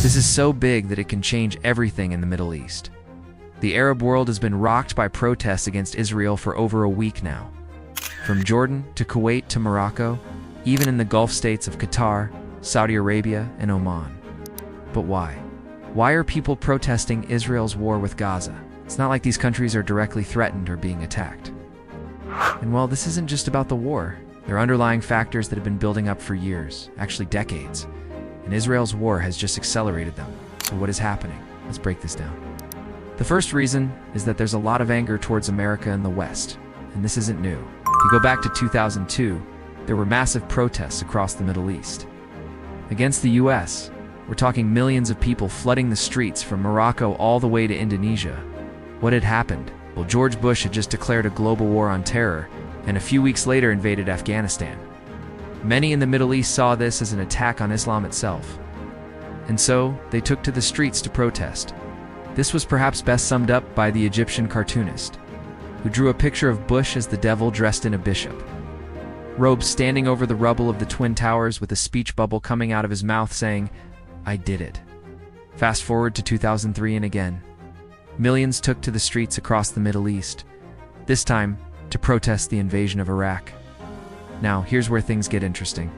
This is so big that it can change everything in the Middle East. The Arab world has been rocked by protests against Israel for over a week now. From Jordan to Kuwait to Morocco, even in the Gulf states of Qatar, Saudi Arabia, and Oman. But why? Why are people protesting Israel's war with Gaza? It's not like these countries are directly threatened or being attacked. And well, this isn't just about the war. There are underlying factors that have been building up for years, actually decades. And Israel's war has just accelerated them. So what is happening? Let's break this down. The first reason is that there's a lot of anger towards America and the West. And this isn't new. If you go back to 2002, there were massive protests across the Middle East. Against the US, we're talking millions of people flooding the streets from Morocco all the way to Indonesia. What had happened? Well, George Bush had just declared a global war on terror, and a few weeks later invaded Afghanistan. Many in the Middle East saw this as an attack on Islam itself. And so, they took to the streets to protest. This was perhaps best summed up by the Egyptian cartoonist, who drew a picture of Bush as the devil dressed in a bishop. Robes standing over the rubble of the Twin Towers with a speech bubble coming out of his mouth saying, "I did it." Fast forward to 2003 and again. Millions took to the streets across the Middle East, this time to protest the invasion of Iraq. Now, here's where things get interesting.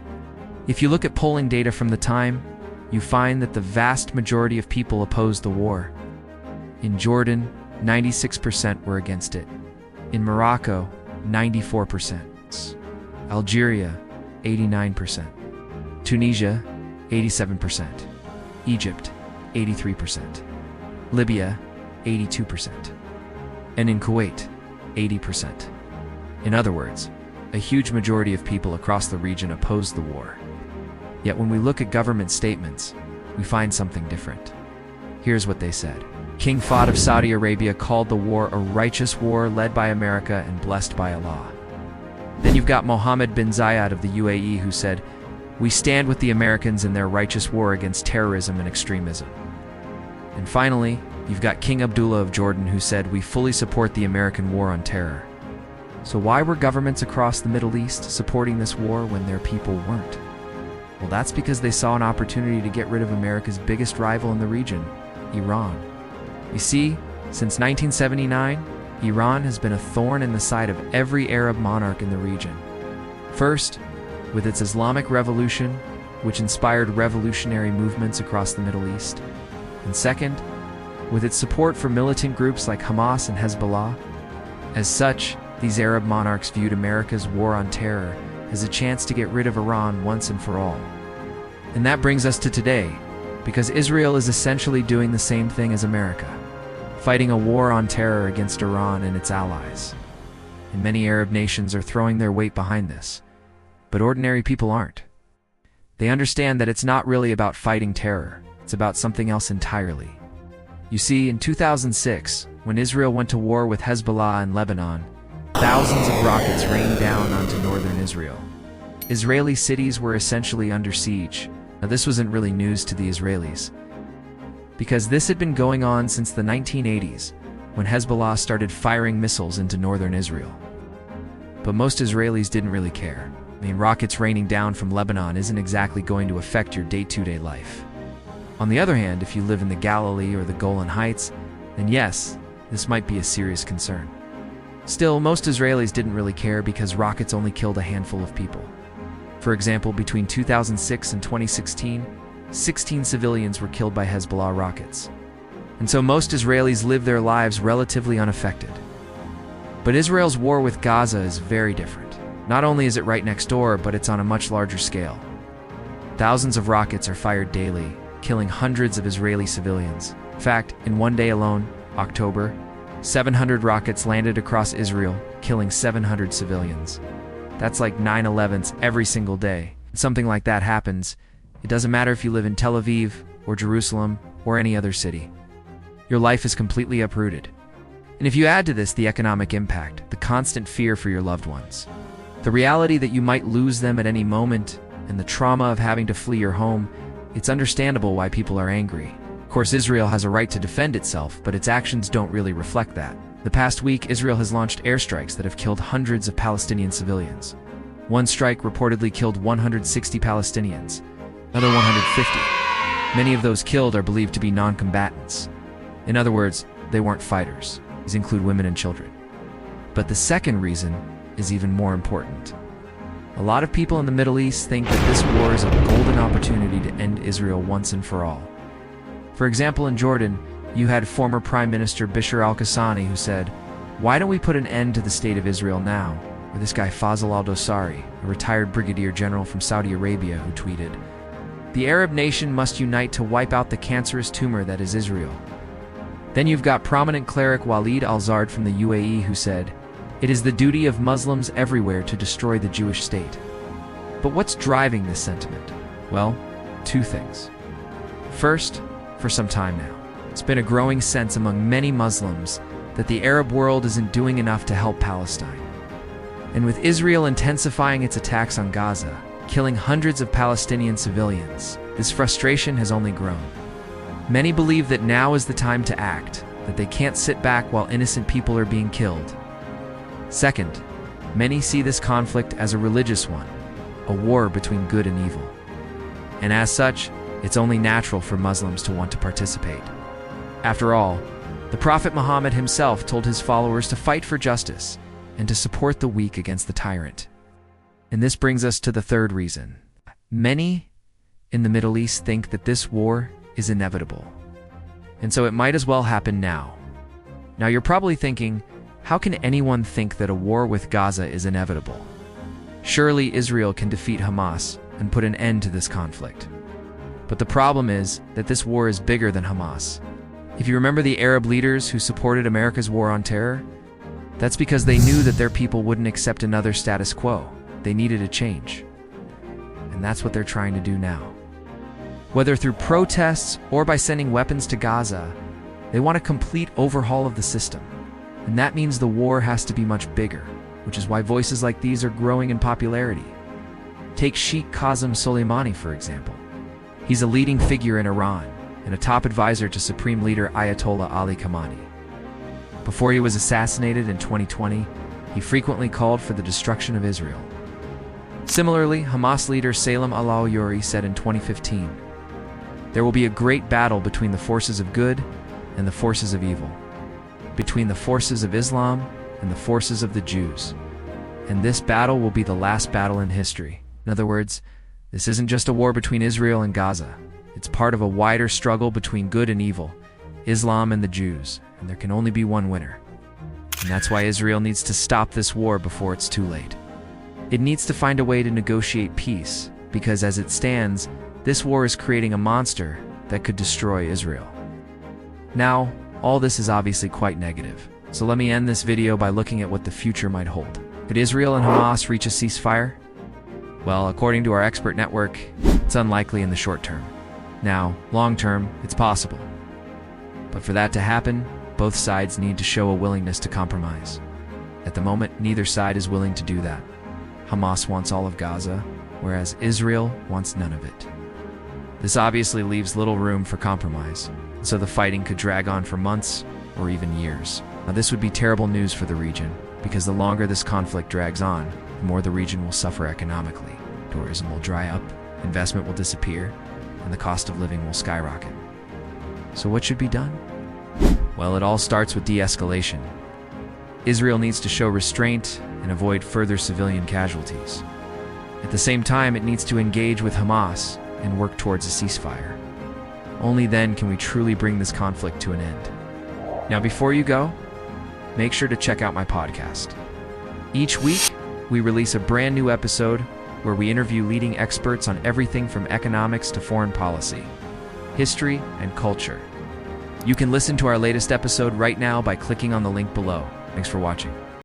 If you look at polling data from the time, you find that the vast majority of people opposed the war. In Jordan, 96% were against it. In Morocco, 94%. Algeria, 89%. Tunisia, 87%. Egypt, 83%. Libya, 82%. And in Kuwait, 80%. In other words, a huge majority of people across the region opposed the war. Yet when we look at government statements, we find something different. Here's what they said. King Fahd of Saudi Arabia called the war a righteous war led by America and blessed by Allah. Then you've got Mohammed bin Zayed of the UAE who said, "We stand with the Americans in their righteous war against terrorism and extremism." And finally, you've got King Abdullah of Jordan who said, "We fully support the American war on terror." So why were governments across the Middle East supporting this war when their people weren't? Well, that's because they saw an opportunity to get rid of America's biggest rival in the region, Iran. You see, since 1979, Iran has been a thorn in the side of every Arab monarch in the region. First, with its Islamic Revolution, which inspired revolutionary movements across the Middle East. And second, with its support for militant groups like Hamas and Hezbollah. As such, these Arab monarchs viewed America's war on terror as a chance to get rid of Iran once and for all. And that brings us to today, because Israel is essentially doing the same thing as America, fighting a war on terror against Iran and its allies. And many Arab nations are throwing their weight behind this, but ordinary people aren't. They understand that it's not really about fighting terror, it's about something else entirely. You see, in 2006, when Israel went to war with Hezbollah in Lebanon, thousands of rockets rained down onto northern Israel. Israeli cities were essentially under siege. Now, this wasn't really news to the Israelis, because this had been going on since the 1980s, when Hezbollah started firing missiles into northern Israel. But most Israelis didn't really care. I mean, rockets raining down from Lebanon isn't exactly going to affect your day-to-day life. On the other hand, if you live in the Galilee or the Golan Heights, then yes, this might be a serious concern. Still, most Israelis didn't really care because rockets only killed a handful of people. For example, between 2006 and 2016, 16 civilians were killed by Hezbollah rockets. And so most Israelis live their lives relatively unaffected. But Israel's war with Gaza is very different. Not only is it right next door, but it's on a much larger scale. Thousands of rockets are fired daily, killing hundreds of Israeli civilians. In fact, in one day alone, October, 700 rockets landed across Israel, killing 700 civilians. That's like 9/11s every single day. When something like that happens, it doesn't matter if you live in Tel Aviv or Jerusalem or any other city. Your life is completely uprooted. And if you add to this the economic impact, the constant fear for your loved ones, the reality that you might lose them at any moment, and the trauma of having to flee your home, it's understandable why people are angry. Of course, Israel has a right to defend itself, but its actions don't really reflect that. The past week, Israel has launched airstrikes that have killed hundreds of Palestinian civilians. One strike reportedly killed 160 Palestinians, another 150. Many of those killed are believed to be non-combatants. In other words, they weren't fighters. These include women and children. But the second reason is even more important. A lot of people in the Middle East think that this war is a golden opportunity to end Israel once and for all. For example, in Jordan, you had former Prime Minister Bashar al-Qassani who said, "Why don't we put an end to the state of Israel now?" Or this guy Fazl al-Dosari, a retired brigadier general from Saudi Arabia, who tweeted, "The Arab nation must unite to wipe out the cancerous tumor that is Israel." Then you've got prominent cleric Walid al-Zard from the UAE who said, "It is the duty of Muslims everywhere to destroy the Jewish state." But what's driving this sentiment? Well, two things. First, for some time now, it's been a growing sense among many Muslims that the Arab world isn't doing enough to help Palestine. And with Israel intensifying its attacks on Gaza, killing hundreds of Palestinian civilians, this frustration has only grown. Many believe that now is the time to act, that they can't sit back while innocent people are being killed. Second, many see this conflict as a religious one, a war between good and evil. And as such, it's only natural for Muslims to want to participate. After all, the Prophet Muhammad himself told his followers to fight for justice and to support the weak against the tyrant. And this brings us to the third reason. Many in the Middle East think that this war is inevitable, and so it might as well happen now. Now you're probably thinking, how can anyone think that a war with Gaza is inevitable? Surely Israel can defeat Hamas and put an end to this conflict. But the problem is that this war is bigger than Hamas. If you remember the Arab leaders who supported America's war on terror, that's because they knew that their people wouldn't accept another status quo. They needed a change. And that's what they're trying to do now. Whether through protests or by sending weapons to Gaza, they want a complete overhaul of the system. And that means the war has to be much bigger, which is why voices like these are growing in popularity. Take Sheikh Qasem Soleimani, for example. He's a leading figure in Iran and a top advisor to Supreme Leader Ayatollah Ali Khamenei. Before he was assassinated in 2020, he frequently called for the destruction of Israel. Similarly, Hamas leader Salem al-Awuri said in 2015, "There will be a great battle between the forces of good and the forces of evil, between the forces of Islam and the forces of the Jews. And this battle will be the last battle in history." In other words, this isn't just a war between Israel and Gaza. It's part of a wider struggle between good and evil, Islam and the Jews, and there can only be one winner. And that's why Israel needs to stop this war before it's too late. It needs to find a way to negotiate peace, because as it stands, this war is creating a monster that could destroy Israel. Now, all this is obviously quite negative, so let me end this video by looking at what the future might hold. Could Israel and Hamas reach a ceasefire? Well, according to our expert network, it's unlikely in the short term. Now, long term, it's possible. But for that to happen, both sides need to show a willingness to compromise. At the moment, neither side is willing to do that. Hamas wants all of Gaza, whereas Israel wants none of it. This obviously leaves little room for compromise, so the fighting could drag on for months or even years. Now, this would be terrible news for the region, because the longer this conflict drags on, the more the region will suffer economically. Tourism will dry up, investment will disappear, and the cost of living will skyrocket. So what should be done? Well, it all starts with de-escalation. Israel needs to show restraint and avoid further civilian casualties. At the same time, it needs to engage with Hamas and work towards a ceasefire. Only then can we truly bring this conflict to an end. Now, before you go, make sure to check out my podcast. Each week, we release a brand new episode where we interview leading experts on everything from economics to foreign policy, history, and culture. You can listen to our latest episode right now by clicking on the link below. Thanks for watching.